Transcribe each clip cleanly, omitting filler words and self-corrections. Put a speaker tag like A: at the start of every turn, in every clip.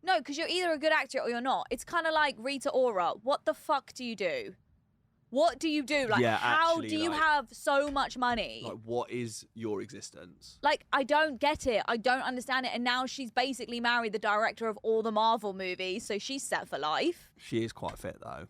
A: No, because you're either a good actor or you're not. It's kind of like Rita Ora. What the fuck do you do? What do you do? Like, how do you have so much money?
B: Like, what is your existence?
A: Like, I don't get it. I don't understand it. And now she's basically married the director of all the Marvel movies, so she's set for life.
B: She is quite fit, though.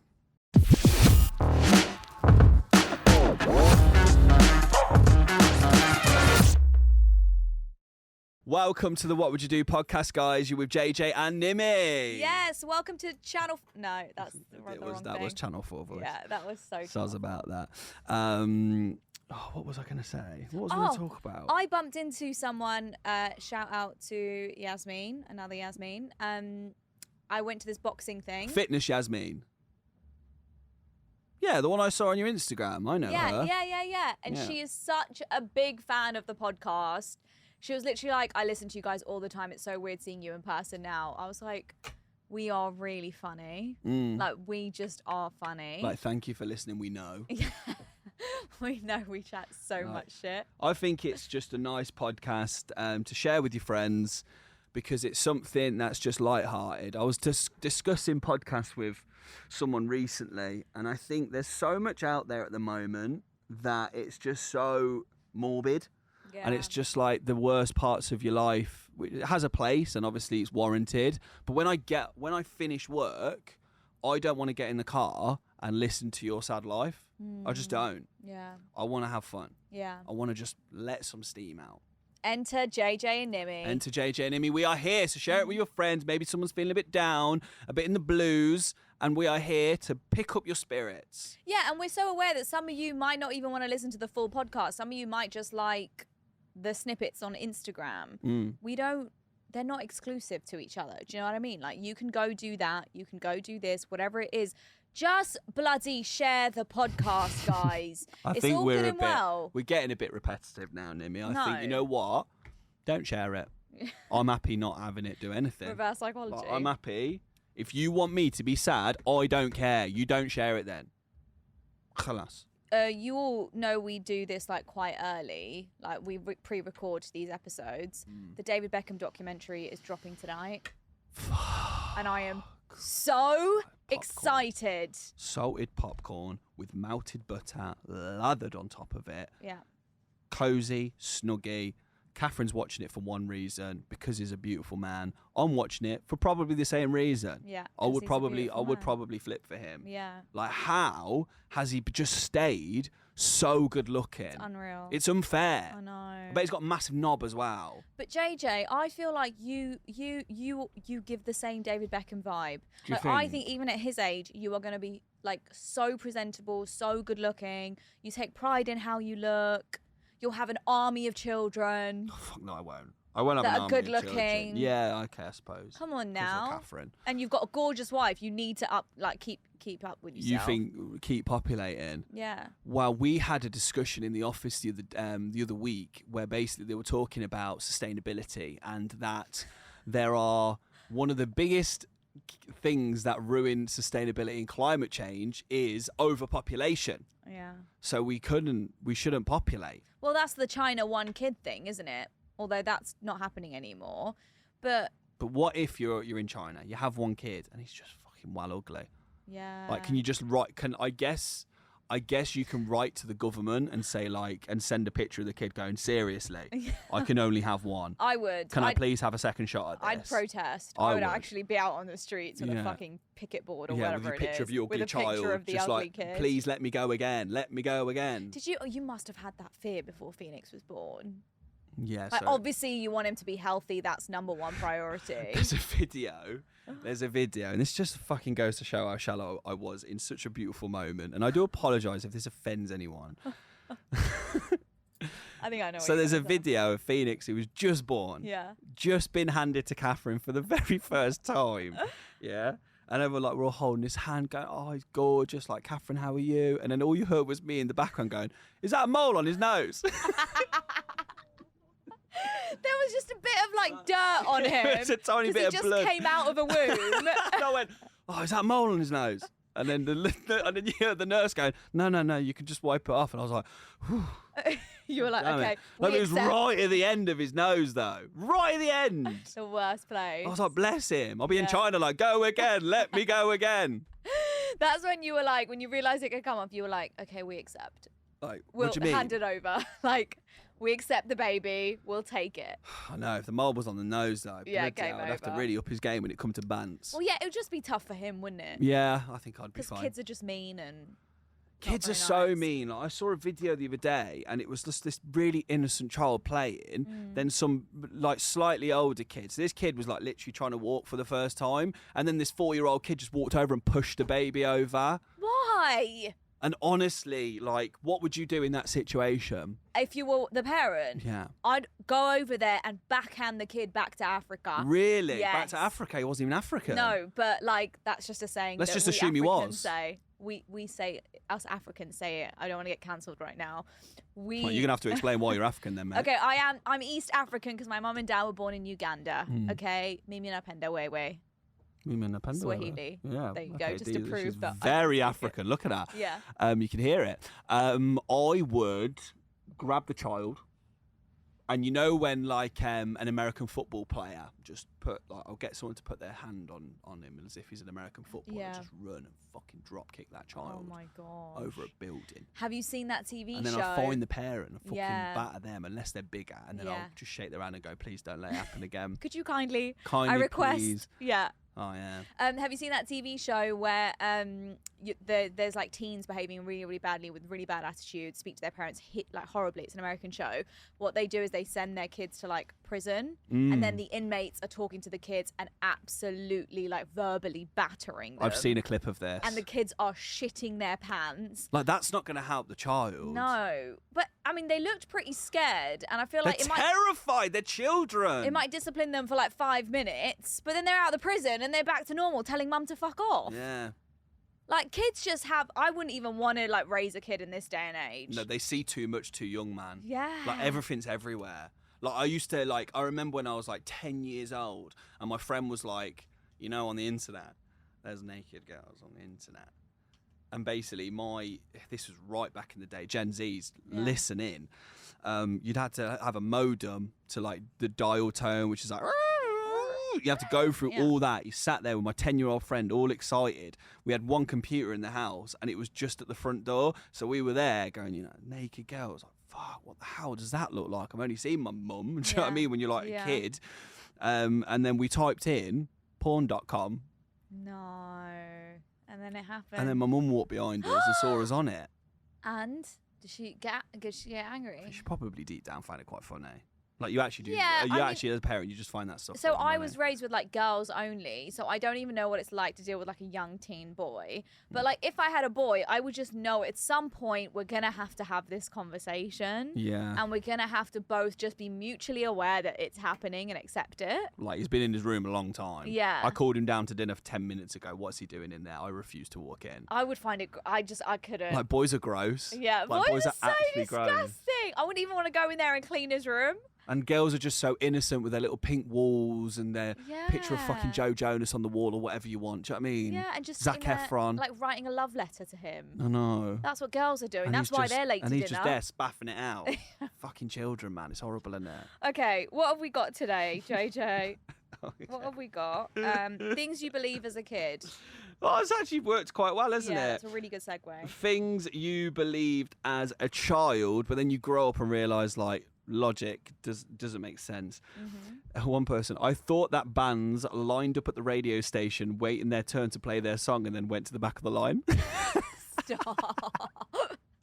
B: Welcome to the What Would You Do podcast, guys. You're with JJ and Nimi.
A: Yes, welcome to Channel... No, that's the wrong thing.
B: That was Channel 4 voice.
A: Yeah, that was so
B: cool. Sounds about that. What was I going to say? What was I going to talk about?
A: I bumped into someone, shout out to Yasmin, another Yasmin. I went to this boxing thing.
B: Fitness Yasmin. Yeah, the one I saw on your Instagram. I know her.
A: Yeah. And she is such a big fan of the podcast. She was literally like, I listen to you guys all the time. It's so weird seeing you in person now. I was like, we are really funny. Like, we just are funny.
B: Like, thank you for listening. We know.
A: Yeah. We know we chat so much shit.
B: I think it's just a nice podcast to share with your friends because it's something that's just lighthearted. I was just discussing podcasts with someone recently, and I think there's so much out there at the moment that it's just so morbid. Yeah. And it's just like the worst parts of your life. It has a place, and obviously it's warranted. But when I finish work, I don't want to get in the car and listen to your sad life. I just don't.
A: Yeah.
B: I want to have fun.
A: Yeah.
B: I want to just let some steam out.
A: Enter JJ and Nimi.
B: Enter JJ and Nimi. We are here, so share it with your friends. Maybe someone's feeling a bit down, a bit in the blues, and we are here to pick up your spirits.
A: Yeah, and we're so aware that some of you might not even want to listen to the full podcast. Some of you might just like the snippets on Instagram. They're not exclusive to each other. Do you know what I mean? Like, you can go do that, you can go do this, whatever it is. Just bloody share the podcast, guys. It's all good and well.
B: We're getting a bit repetitive now, Nimi. I think, you know what? Don't share it. I'm happy not having it do anything.
A: Reverse psychology.
B: Like, I'm happy. If you want me to be sad, I don't care. You don't share it then. Khalas.
A: You all know we do this like quite early. Like, we pre-record these episodes. The David Beckham documentary is dropping tonight. And I am so excited.
B: Salted popcorn with melted butter lathered on top of it.
A: Yeah.
B: Cozy, snuggy. Catherine's watching it for one reason, because he's a beautiful man. I'm watching it for probably the same reason.
A: Yeah.
B: I would probably flip for him.
A: Yeah.
B: Like, how has he just stayed so good looking?
A: It's unreal.
B: It's unfair.
A: I know.
B: I bet he's got a massive knob as well.
A: But JJ, I feel like you give the same David Beckham vibe.
B: Do you think?
A: I think even at his age, you are going to be like so presentable, so good looking. You take pride in how you look. You'll have an army of children.
B: Oh, fuck no, I won't. I won't have
A: that
B: an
A: are
B: army
A: good
B: of children.
A: looking.
B: Yeah, okay, I suppose.
A: Come on now.
B: Catherine.
A: And you've got a gorgeous wife. You need to keep up with yourself.
B: You think keep populating?
A: Yeah.
B: Well, we had a discussion in the office the other week where basically they were talking about sustainability, and that there are one of the biggest things that ruin sustainability and climate change is overpopulation.
A: Yeah.
B: So we shouldn't populate.
A: Well, that's the China one kid thing, isn't it? Although that's not happening anymore. But
B: what if you're in China, you have one kid and he's just fucking well ugly?
A: Yeah.
B: Like, can you just write? I guess you can write to the government and say, like, and send a picture of the kid going, seriously, I can only have one.
A: I would.
B: Can I please have a second shot at this?
A: I'd protest. I would actually be out on the streets with a fucking picket board or whatever
B: with a picture of your ugly child.
A: With a picture of the
B: just
A: ugly
B: like,
A: kid.
B: Please let me go again. Let me go again.
A: Did you? Oh, you must have had that fear before Phoenix was born.
B: Yeah.
A: Like, obviously, you want him to be healthy. That's number one priority.
B: There's a video, and this just fucking goes to show how shallow I was in such a beautiful moment. And I do apologise if this offends anyone.
A: I think I know.
B: So there's a video of Phoenix who was just born.
A: Yeah.
B: Just been handed to Catherine for the very first time. Yeah. And then we're all holding his hand going, oh, he's gorgeous. Like, Catherine, how are you? And then all you heard was me in the background going, is that a mole on his nose?
A: There was just a bit of like dirt on him.
B: It's a tiny bit of blood.
A: He just came out of a womb.
B: And I went, oh, is that a mole on his nose? And then you hear the nurse going, no, you can just wipe it off. And I was like, whew.
A: You were like,
B: Damn
A: okay,
B: it. Like, it was right at the end of his nose, though. Right at the end.
A: The worst place.
B: I was like, bless him. I'll be in China like, go again. Let me go again.
A: That's when you were like, when you realised it could come up, you were like, okay, we accept.
B: Like,
A: We'll
B: what do you mean?
A: hand it over. Like, we accept the baby. We'll take it.
B: I know. If the mold was on the nose, though,
A: Game
B: I'd have to
A: over.
B: really up his game when it come to bants.
A: Well, yeah, it would just be tough for him, wouldn't it?
B: Yeah, I think I'd be
A: Because
B: fine.
A: kids are just mean and
B: Kids are
A: not
B: so
A: very nice.
B: mean. Like, I saw a video the other day, and it was just this really innocent child playing. Then some like slightly older kids. This kid was like literally trying to walk for the first time, and then this 4-year-old kid just walked over and pushed the baby over.
A: Why?
B: And honestly, like, what would you do in that situation?
A: If you were the parent,
B: Yeah.
A: I'd go over there and backhand the kid back to Africa.
B: Really? Back
A: Yes.
B: to Africa? He wasn't even African.
A: No, but like that's just a saying.
B: Let's
A: that
B: just
A: we
B: assume he
A: Africans
B: was.
A: Say. We say, us Africans say it. I don't want to get cancelled right now.
B: Well, you're gonna have to explain why you're African then, mate.
A: Okay, I'm East African because my mum and dad were born in Uganda. Okay, Mimi napenda wewe. Swahili.
B: Yeah.
A: There you go, just to prove
B: she's
A: that I
B: very
A: can speak it.
B: African. Look at that.
A: Yeah.
B: You can hear it. I would grab the child, and you know when like an American football player just I'll get someone to put their hand on him as if he's an American footballer,
A: Yeah.
B: just run and fucking drop kick that child
A: Oh my god.
B: over a building.
A: Have you seen that TV
B: And then
A: show?
B: I'll find the parent and fucking
A: Yeah.
B: batter them unless they're bigger, and then
A: Yeah.
B: I'll just shake their hand and go, please don't let it happen again.
A: Could you kindly?
B: Kindly,
A: I request.
B: please.
A: Yeah.
B: Oh yeah.
A: Have you seen that TV show where there's like teens behaving really, really badly with really bad attitudes, speak to their parents like horribly? It's an American show. What they do is they send their kids to like prison, and then the inmates are talking to the kids and absolutely like verbally battering them.
B: I've seen a clip of this.
A: And the kids are shitting their pants.
B: Like, that's not going to help the child.
A: No, but I mean, they looked pretty scared, and I feel
B: They're
A: like
B: terrified. They're children.
A: it might discipline them for like 5 minutes, but then they're out of the prison and they're back to normal, telling mum to fuck off.
B: Yeah.
A: Like, kids just have. I wouldn't even want to like raise a kid in this day and age.
B: No, they see too much too young, man.
A: Yeah.
B: Like, everything's everywhere. Like, I remember when I was like 10 years old, and my friend was like, you know, on the internet, there's naked girls on the internet. And basically, this was right back in the day, Gen Z's, listen in. You'd had to have a modem to like the dial tone, which is like, you have to go through all that. You sat there with my 10-year-old friend, all excited. We had one computer in the house, and it was just at the front door. So we were there going, you know, naked girls. Like, fuck, what the hell does that look like? I've only seen my mum. Do you know what I mean? When you're like a kid. And then we typed in porn.com.
A: No. And then it happened.
B: And then my mum walked behind us and saw us on it.
A: And did she get angry?
B: She probably deep down find it quite funny. Like, you actually do.
A: Yeah,
B: You
A: I
B: actually, as a parent, you just find that stuff.
A: So
B: funny,
A: I
B: don't
A: was
B: you?
A: raised with like girls only, so I don't even know what it's like to deal with like a young teen boy. But like if I had a boy, I would just know at some point we're gonna have to have this conversation.
B: Yeah.
A: And we're gonna have to both just be mutually aware that it's happening and accept it.
B: Like, he's been in his room a long time.
A: Yeah.
B: I called him down to dinner for 10 minutes ago. What's he doing in there? I refuse to walk in.
A: I would find it. I couldn't.
B: Like, boys are gross.
A: Yeah,
B: Like,
A: boys are so
B: actually
A: disgusting.
B: gross.
A: I wouldn't even want to go in there and clean his room.
B: And girls are just so innocent with their little pink walls and their picture of fucking
A: Yeah.
B: Joe Jonas on the wall or whatever you want. Do you know what I mean?
A: Yeah, and just
B: Zac
A: sitting there,
B: Efron.
A: like writing a love letter to him.
B: I know.
A: That's what girls are doing.
B: And
A: That's
B: he's
A: why
B: just-
A: they're late to
B: And
A: dinner.
B: he's just there spaffing it out. Fucking children, man. It's horrible, isn't it?
A: Okay, what have we got today, JJ?
B: Okay.
A: What have we got? Things you believe as a kid.
B: Well, it's actually worked quite well, hasn't
A: Yeah,
B: it?
A: it's a really good segue.
B: Things you believed as a child, but then you grow up and realise, like, logic doesn't make sense. One person, I thought that bands lined up at the radio station waiting their turn to play their song and then went to the back of the line.
A: Stop.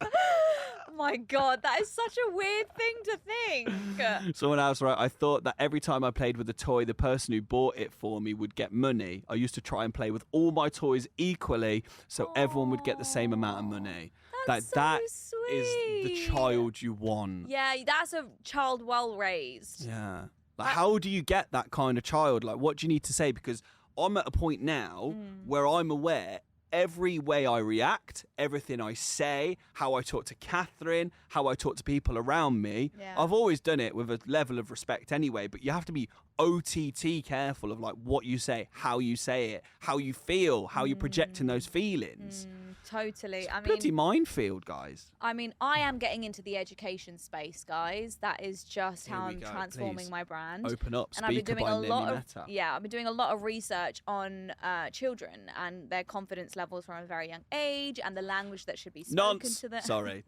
A: Oh my God, that is such a weird thing to think.
B: Someone else, right? I thought that every time I played with a toy, the person who bought it for me would get money. I used to try and play with all my toys equally so everyone would get the same amount of money.
A: That's so
B: that
A: sweet.
B: is the child you want.
A: Yeah, that's a child well raised.
B: Yeah. Like, how do you get that kind of child? Like, what do you need to say? Because I'm at a point now where I'm aware every way I react, everything I say, how I talk to Catherine, how I talk to people around me, I've always done it with a level of respect anyway, but you have to be OTT careful of like what you say, how you say it, how you feel, how you're projecting those feelings.
A: Totally. I mean,
B: bloody minefield, guys.
A: I mean, I am getting into the education space, guys. That is just how I'm transforming my brand.
B: Open up.
A: And I've been doing a lot of
B: Nimi.
A: I've been doing a lot of research on children and their confidence levels from a very young age and the language that should be spoken to them.
B: Sorry.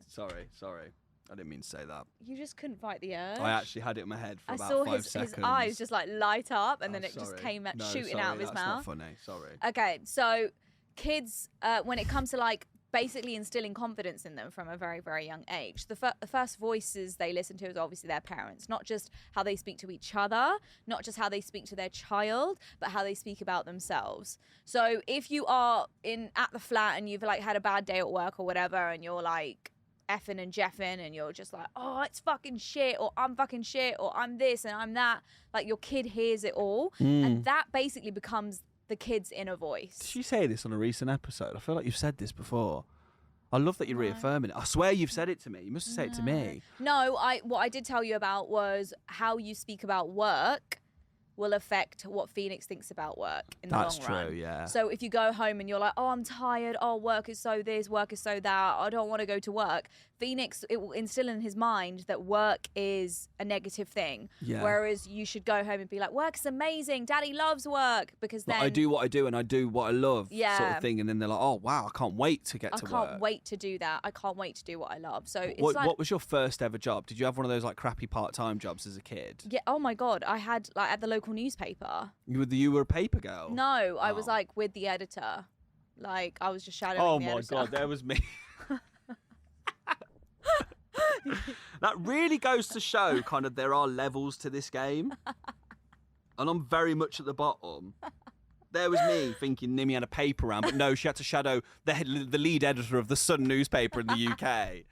B: I didn't mean to say that.
A: You just couldn't fight the urge.
B: I actually had it in my head for
A: I
B: about
A: saw
B: 5 seconds.
A: his eyes just like light up, and then it just came shooting out of his mouth.
B: That's not funny. Sorry.
A: Okay, so kids, when it comes to like basically instilling confidence in them from a very, very young age, the first voices they listen to is obviously their parents. Not just how they speak to each other, not just how they speak to their child, but how they speak about themselves. So if you are at the flat and you've like had a bad day at work or whatever, and you're like effing and jeffing and you're just like, oh, it's fucking shit, or I'm fucking shit, or I'm this and I'm that, like your kid hears it all, and that basically becomes the kid's inner voice.
B: Did you say this on a recent episode? I feel like you've said this before. I love that you're reaffirming it. I swear you've said it to me. You must have said it to me.
A: No, what I did tell you about was how you speak about work will affect what Phoenix thinks about work in the long run.
B: That's true, yeah.
A: So if you go home and you're like, oh, I'm tired, oh, work is so this, work is so that, I don't want to go to work, Phoenix, it will instill in his mind that work is a negative thing.
B: Yeah.
A: Whereas you should go home and be like, work is amazing, daddy loves work, because then...
B: Like, I do what I do and I do what I love,
A: yeah,
B: sort of thing. And then they're like, oh, wow, I can't wait to get to work.
A: I can't wait to do that. I can't wait to do what I love. So it's
B: what was your first ever job? Did you have one of those like crappy part-time jobs as a kid?
A: Yeah. Oh my God. I had like at the local newspaper.
B: You were a paper girl?
A: No, I was like with the editor. Like I was just shadowing
B: Oh
A: the
B: my
A: editor.
B: God, there was me. That really goes to show kind of there are levels to this game. And I'm very much at the bottom. There was me thinking Nimi had a paper round, but no, she had to shadow the lead editor of the Sun newspaper in the UK.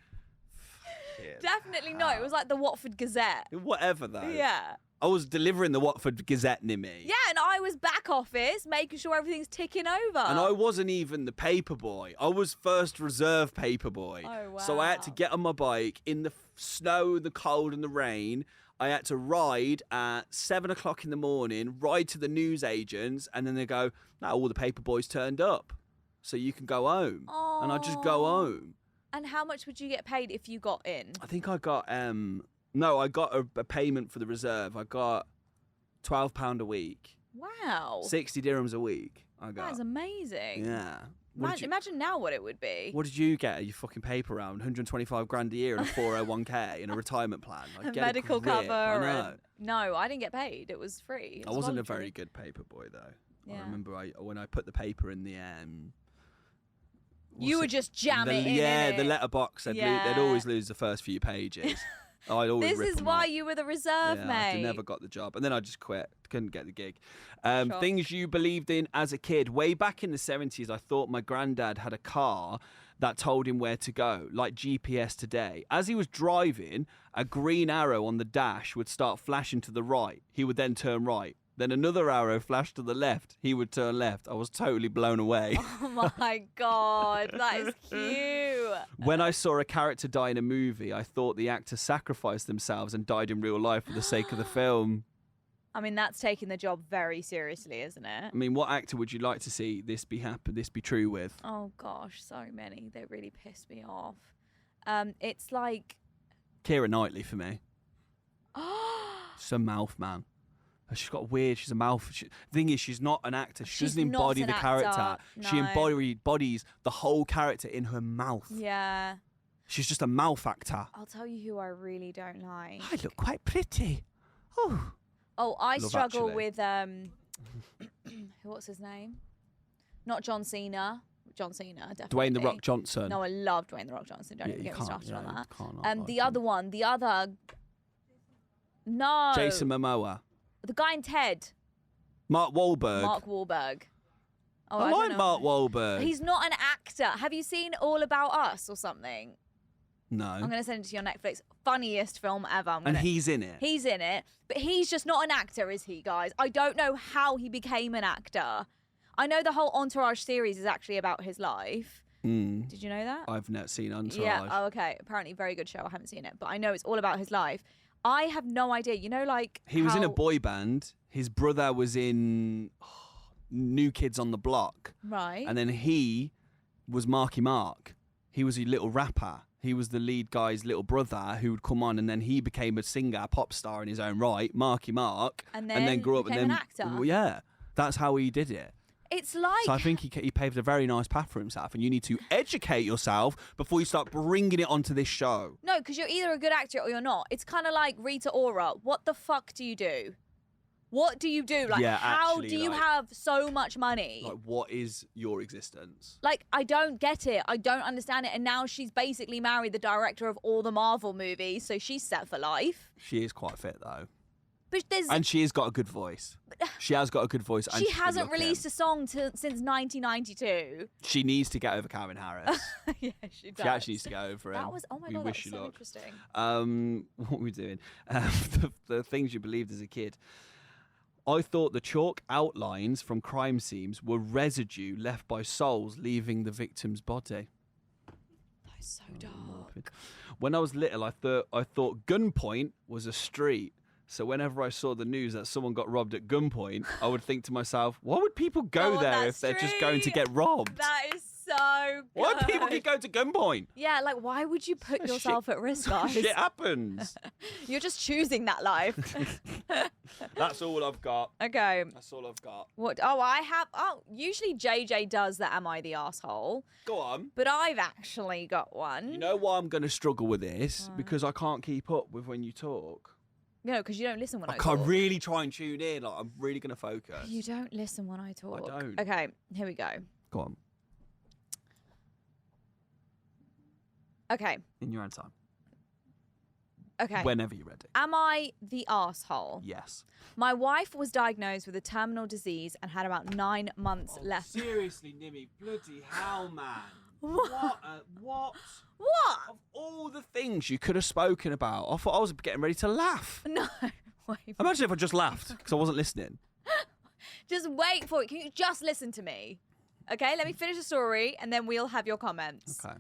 A: Definitely not. It was like the Watford Gazette.
B: Whatever, though.
A: Yeah.
B: I was delivering the Watford Gazette, Nimi.
A: Yeah, and I was back office, making sure everything's ticking over.
B: And I wasn't even the paper boy. I was first reserve paper boy.
A: Oh, wow.
B: So I had to get on my bike in the snow, the cold and the rain. I had to ride at 7 o'clock in the morning, ride to the newsagents, and then they go, now all the paper boys turned up, so you can go home.
A: Aww.
B: And I just go home.
A: And how much would you get paid if you got in?
B: I think I got, I got a payment for the reserve. I got £12 a week.
A: Wow.
B: 60 dirhams a week I got.
A: That is amazing.
B: Yeah.
A: Imagine now what it would be.
B: What did you get? Your fucking paper round, 125 grand a year and a 401k and a retirement plan. Like,
A: a medical cover.
B: I know.
A: No, I didn't get paid. It was free.
B: I wasn't a very good paper boy though.
A: Yeah.
B: I remember when I put the paper in the
A: you would just jam it in.
B: Yeah, the letterbox. They'd always lose the first few pages. I'd always
A: this is why you were the reserve mate.
B: I never got the job, and then I just quit. Couldn't get the gig. Things you believed in as a kid. Way back in the 70s, I thought my granddad had a car that told him where to go, like GPS today. As he was driving, a green arrow on the dash would start flashing to the right. He would then turn right. Then another arrow flashed to the left. He would turn left. I was totally blown away.
A: Oh my God, that is cute.
B: When I saw a character die in a movie, I thought the actor sacrificed themselves and died in real life for the sake of the film.
A: I mean, that's taking the job very seriously, isn't it?
B: I mean, what actor would you like to see this be true with?
A: Oh gosh, so many. They really pissed me off. It's like
B: Keira Knightley for me. She's a mouth, man. She's got she's a mouth. The thing is, she's not an actor. She doesn't embody the character.
A: No.
B: She embodies the whole character in her mouth.
A: Yeah.
B: She's just a mouth actor.
A: I'll tell you who I really don't like.
B: I look quite pretty.
A: Oh, I
B: Love
A: struggle
B: Actually.
A: with what's his name? Not John Cena. John Cena, definitely.
B: Dwayne The Rock Johnson.
A: No, I love Dwayne The Rock Johnson. Don't even get me started on that.
B: And
A: the other one, no.
B: Jason Momoa.
A: The guy in Ted.
B: Mark Wahlberg.
A: Mark Wahlberg. Oh,
B: I like Mark Wahlberg.
A: He's not an actor. Have you seen All About Us or something?
B: No.
A: I'm going to send it to your Netflix. Funniest film ever.
B: And he's in it.
A: He's in it. But he's just not an actor, is he, guys? I don't know how he became an actor. I know the whole Entourage series is actually about his life. Did you know that?
B: I've never seen Entourage.
A: Yeah. Oh, okay. Apparently, very good show. I haven't seen it. But I know it's all about his life. I have no idea. You know, like
B: he was in a boy band. His brother was in New Kids on the Block.
A: Right.
B: And then he was Marky Mark. He was a little rapper. He was the lead guy's little brother who would come on, and then he became a singer, pop star in his own right, Marky Mark,
A: and then
B: grew up
A: became
B: and then
A: an actor.
B: Well, yeah, that's how he did it.
A: It's like...
B: So I think he paved a very nice path for himself, and you need to educate yourself before you start bringing it onto this show.
A: No, because you're either a good actor or you're not. It's kind of like Rita Ora. What the fuck do you do? What do you do? Like,
B: Yeah,
A: how
B: actually,
A: do you
B: like-
A: have so much money?
B: Like, what is your existence?
A: Like, I don't get it. I don't understand it. And now she's basically married the director of all the Marvel movies, so she's set for life.
B: She is quite fit, though.
A: But
B: And she has got a good voice. She has got a good voice. And
A: she hasn't released a song since 1992.
B: She needs to get over Calvin Harris.
A: Yeah, she does.
B: She actually needs to get over him.
A: That was, oh my
B: We
A: God, that was
B: wish you
A: so
B: luck.
A: interesting.
B: What were we doing? The things you believed as a kid. I thought the chalk outlines from crime scenes were residue left by souls leaving the victim's body.
A: That is so dark.
B: When I was little, I thought gunpoint was a street. So whenever I saw the news that someone got robbed at gunpoint, I would think to myself, why would people go
A: on
B: there
A: that
B: if they're just going to
A: street.
B: get robbed?
A: That is so good.
B: Why would people keep going to gunpoint?
A: Yeah, like, why would you put yourself at risk, guys?
B: Shit happens.
A: You're just choosing that life.
B: That's all I've got.
A: Okay.
B: That's all I've got.
A: What? Oh, I have. Oh, usually JJ does the Am I the Asshole?
B: Go on.
A: But I've actually got one.
B: You know why I'm going to struggle with this? Because I can't keep up with when you talk.
A: No, because you don't listen when I
B: I
A: talk.
B: can't really try and tune in. Like, I'm really going to focus.
A: You don't listen when I talk.
B: I don't.
A: Okay, here we go.
B: Go on.
A: Okay.
B: In your own time.
A: Okay.
B: Whenever you're ready.
A: Am I the asshole?
B: Yes.
A: My wife was diagnosed with a terminal disease and had about 9 months left.
B: Seriously, Nimi. Bloody hell, man.
A: What?
B: What?
A: What?
B: Of all the things you could have spoken about, I thought I was getting ready to laugh.
A: No. Wait.
B: Imagine if I just laughed because I wasn't listening.
A: Just wait for it. Can you just listen to me? Okay, let me finish the story and then we'll have your comments.
B: Okay.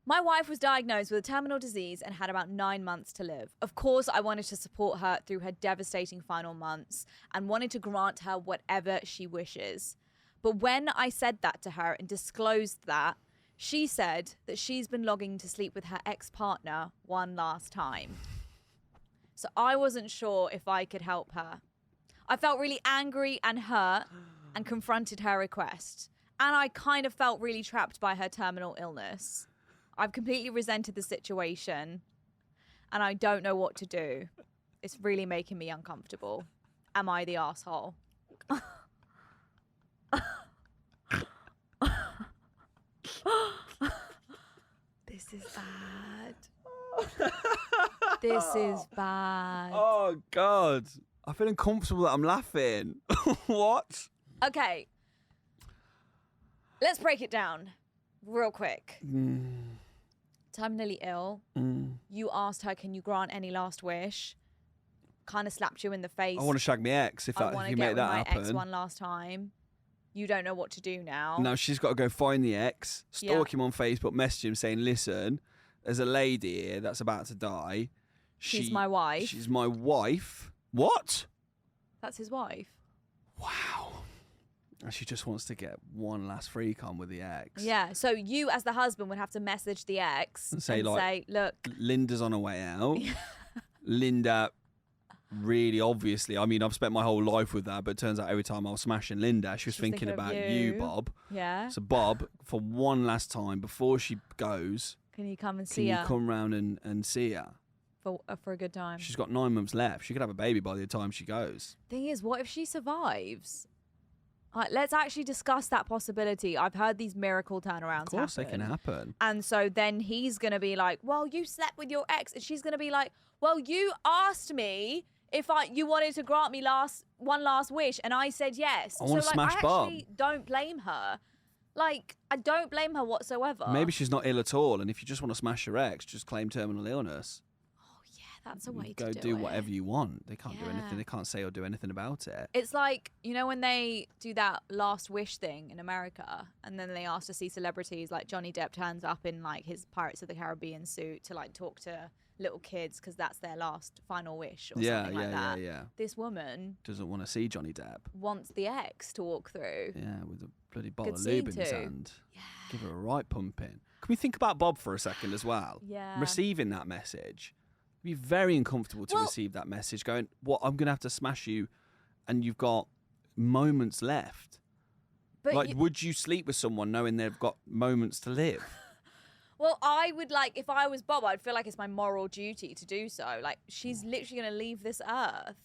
A: My wife was diagnosed with a terminal disease and had about 9 months to live. Of course, I wanted to support her through her devastating final months and wanted to grant her whatever she wishes. But when I said that to her and disclosed that, she said that she's been logging to sleep with her ex-partner one last time. So I wasn't sure if I could help her. I felt really angry and hurt and confronted her request. And I kind of felt really trapped by her terminal illness. I've completely resented the situation and I don't know what to do. It's really making me uncomfortable. Am I the asshole? This is bad. This is bad.
B: Oh, God. I feel uncomfortable that I'm laughing. What?
A: Okay. Let's break it down real quick. Terminally ill. You asked her, can you grant any last wish? Kind of slapped you in the face.
B: I want to shag my ex if
A: I
B: you
A: want to
B: make
A: get with
B: that
A: my
B: happen.
A: ex one last time. You don't know what to do now.
B: Now she's got to go find the ex, stalk him on Facebook, message him saying, listen, there's a lady here that's about to die.
A: She's my wife.
B: She's my wife. What?
A: That's his wife.
B: Wow. And she just wants to get one last freak on with the ex.
A: Yeah. So you, as the husband, would have to message the ex
B: And say,
A: look.
B: Linda's on her way out. Linda, really obviously, I mean, I've spent my whole life with her, but it turns out every time I was smashing Linda, she was thinking
A: of
B: about
A: you.
B: you, Bob.
A: Yeah.
B: So, Bob, for one last time, before she goes,
A: Can you come and
B: can
A: see
B: you
A: her
B: come round and see her?
A: for a good time?
B: She's got 9 months left. She could have a baby by the time she goes.
A: Thing is, what if she survives? Let's actually discuss that possibility. I've heard these miracle turnarounds.
B: Of course, they can happen.
A: And so then he's going to be like, well, you slept with your ex. And she's going to be like, well, you asked me if you wanted to grant me one last wish. And I said yes.
B: I want to smash
A: I
B: Bob.
A: actually don't blame her. Like, I don't blame her whatsoever.
B: Maybe she's not ill at all. And if you just want to smash your ex, just claim terminal illness.
A: That's a way to
B: Go
A: do
B: do
A: it.
B: whatever you want. They can't do
A: Yeah.
B: anything. They can't say or do anything about it.
A: It's like, you know, when they do that last wish thing in America and then they ask to see celebrities, like Johnny Depp turns up in like his Pirates of the Caribbean suit to like talk to little kids because that's their last final wish or something like that.
B: Yeah.
A: This woman
B: Doesn't want to see Johnny Depp.
A: wants the ex to walk through.
B: Yeah, with a bloody bottle
A: Good
B: of lube in
A: scene
B: his
A: too.
B: hand.
A: Yeah.
B: Give her a right pumping. Can we think about Bob for a second as well?
A: Yeah.
B: Receiving that message. It'd be very uncomfortable to receive that message going, what, I'm going to have to smash you and you've got moments left.
A: But
B: like, would you sleep with someone knowing they've got moments to live?
A: Well, I would if I was Bob, I'd feel like it's my moral duty to do so. Like, she's literally going to leave this earth.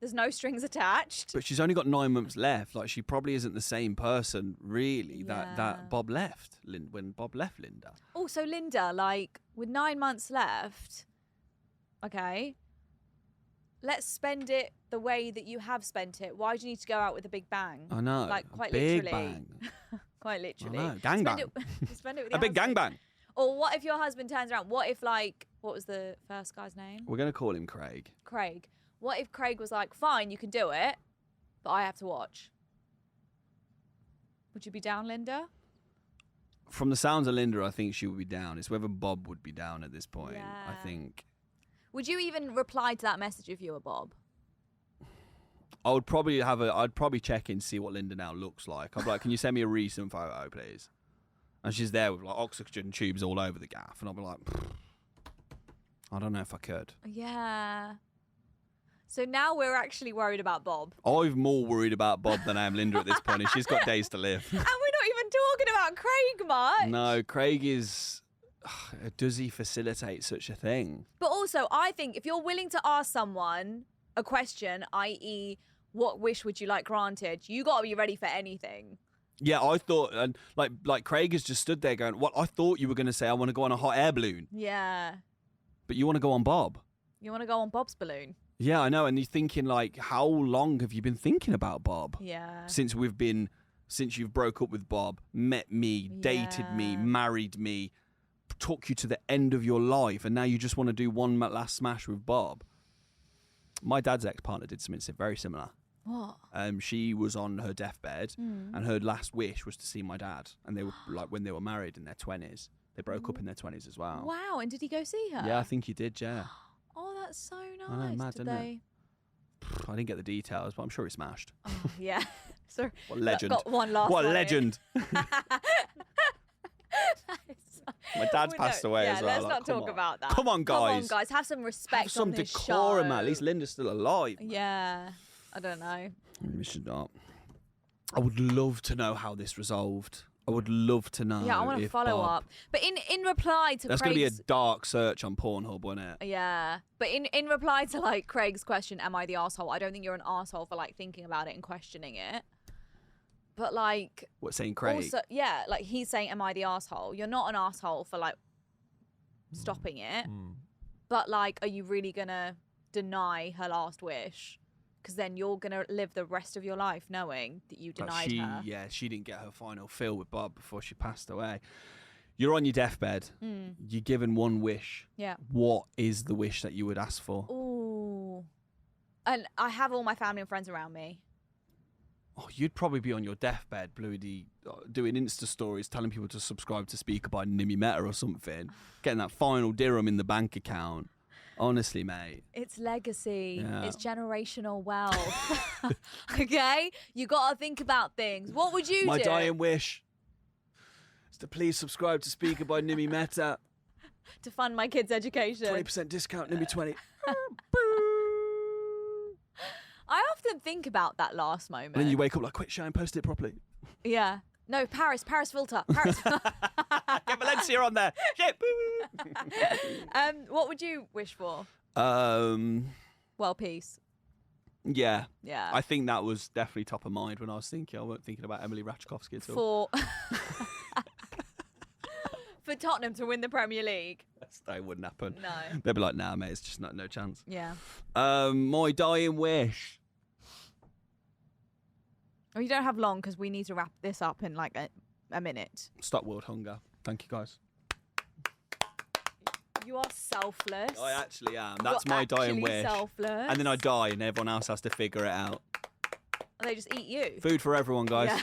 A: There's no strings attached.
B: But she's only got 9 months left. Like, she probably isn't the same person, really, that Bob left when Bob left Linda.
A: Also, Linda, with 9 months left, okay, let's spend it the way that you have spent it. Why do you need to go out with a big bang?
B: I know.
A: Quite
B: big
A: literally.
B: Bang.
A: Quite literally.
B: I know. Gang bang.
A: Spend it with
B: A big gang bang.
A: Or what if your husband turns around? What if, what was the first guy's name?
B: We're going to call him Craig.
A: Craig. What if Craig was like, fine, you can do it, but I have to watch? Would you be down, Linda?
B: From the sounds of Linda, I think she would be down. It's whether Bob would be down at this point.
A: Yeah.
B: I think.
A: Would you even reply to that message if you were Bob?
B: I'd probably check in, see what Linda now looks like. I'd be like, can you send me a recent photo, please? And she's there with oxygen tubes all over the gaff. And I'll be like, I don't know if I could.
A: Yeah. So now we're actually worried about Bob.
B: I'm more worried about Bob than I am Linda at this point. And she's got days to live.
A: And we're not even talking about Craig much.
B: No, Craig is... Does he facilitate such a thing?
A: But also, I think if you're willing to ask someone a question, i.e., what wish would you like granted, you got to be ready for anything.
B: Yeah, I thought, and like Craig has just stood there going, "What? I thought you were going to say I want to go on a hot air balloon."
A: Yeah.
B: But you want to go on Bob.
A: You want to go on Bob's balloon.
B: Yeah, I know. And you're thinking, how long have you been thinking about Bob?
A: Yeah.
B: Since you've broke up with Bob, met me, dated me, married me, took you to the end of your life, and now you just want to do one last smash with Bob. My dad's ex-partner did something very similar.
A: What?
B: She was on her deathbed, and her last wish was to see my dad. And they were when they were married in their 20s. They broke up in their 20s as well.
A: Wow! And did he go see her?
B: Yeah, I think he did. Yeah.
A: Oh, that's so nice.
B: I know, mad,
A: did
B: isn't
A: they?
B: I didn't get the details, but I'm sure he smashed.
A: Oh, yeah. So
B: What a legend!
A: Got one last.
B: What a
A: one in.
B: legend! My dad's passed away as well.
A: Let's not talk about that.
B: Come on, guys.
A: Come on, guys. Have some respect
B: Have some
A: on this
B: decorum.
A: show.
B: At least Linda's still alive.
A: Yeah. I don't know.
B: We should not. I would love to know how this resolved. I would love to know.
A: Yeah, I want to follow up. But in reply to
B: that's going to be a
A: Craig's...
B: dark search on Pornhub, won't it?
A: Yeah. But in reply to Craig's question, am I the arsehole? I don't think you're an arsehole for thinking about it and questioning it. But
B: what, saying Craig?
A: Also, yeah, he's saying, am I the arsehole? You're not an arsehole for stopping it. But are you really gonna deny her last wish? Because then you're gonna live the rest of your life knowing that you denied her.
B: Yeah, she didn't get her final fill with Bob before she passed away. You're on your deathbed. You're given one wish.
A: Yeah.
B: What is the wish that you would ask for?
A: Ooh. And I have all my family and friends around me.
B: Oh, you'd probably be on your deathbed, Bluey, doing Insta stories, telling people to subscribe to Speaker by Nimi Meta or something, getting that final dirham in the bank account. Honestly, mate.
A: It's legacy.
B: Yeah.
A: It's generational wealth. Okay? You got to think about things. What would you do?
B: My dying wish is to please subscribe to Speaker by Nimi Meta.
A: To fund my kids' education.
B: 20% discount, Nimi 20.
A: I often think about that last moment.
B: And then you wake up quick, Shane, post it properly.
A: Yeah. No, Paris filter. Paris.
B: Get Valencia on there. Shit.
A: What would you wish for? Peace.
B: Yeah.
A: Yeah.
B: I think that was definitely top of mind when I was thinking. I weren't thinking about Emily Ratajkowski at all.
A: For Tottenham to win the Premier League.
B: That wouldn't happen.
A: No.
B: They'd be like, nah, mate, it's just no chance.
A: Yeah.
B: My dying wish.
A: Well, you don't have long because we need to wrap this up in a minute.
B: Stop world hunger. Thank you, guys.
A: You are selfless.
B: I actually am. That's my dying wish.
A: Selfless.
B: And then I die and everyone else has to figure it out.
A: And they just eat you.
B: Food for everyone, guys.
A: Yeah.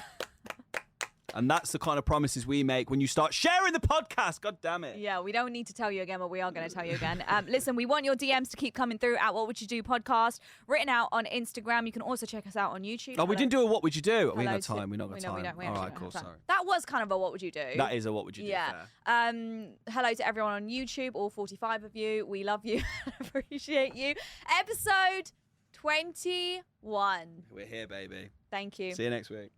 B: And that's the kind of promises we make when you start sharing the podcast. God damn it.
A: Yeah, we don't need to tell you again, but we are going to tell you again. Listen, we want your DMs to keep coming through at What Would You Do podcast, written out on Instagram. You can also check us out on YouTube.
B: Oh, we didn't do a What Would You Do? We ain't got
A: Hello
B: time. We're not got time.
A: We
B: All
A: actually
B: right,
A: don't
B: cool.
A: have time.
B: Sorry.
A: That was kind of a What Would You Do?
B: That is a What Would You Do?
A: Yeah. Hello to everyone on YouTube, all 45 of you. We love you. Appreciate you. Episode 21.
B: We're here, baby.
A: Thank you.
B: See you next week.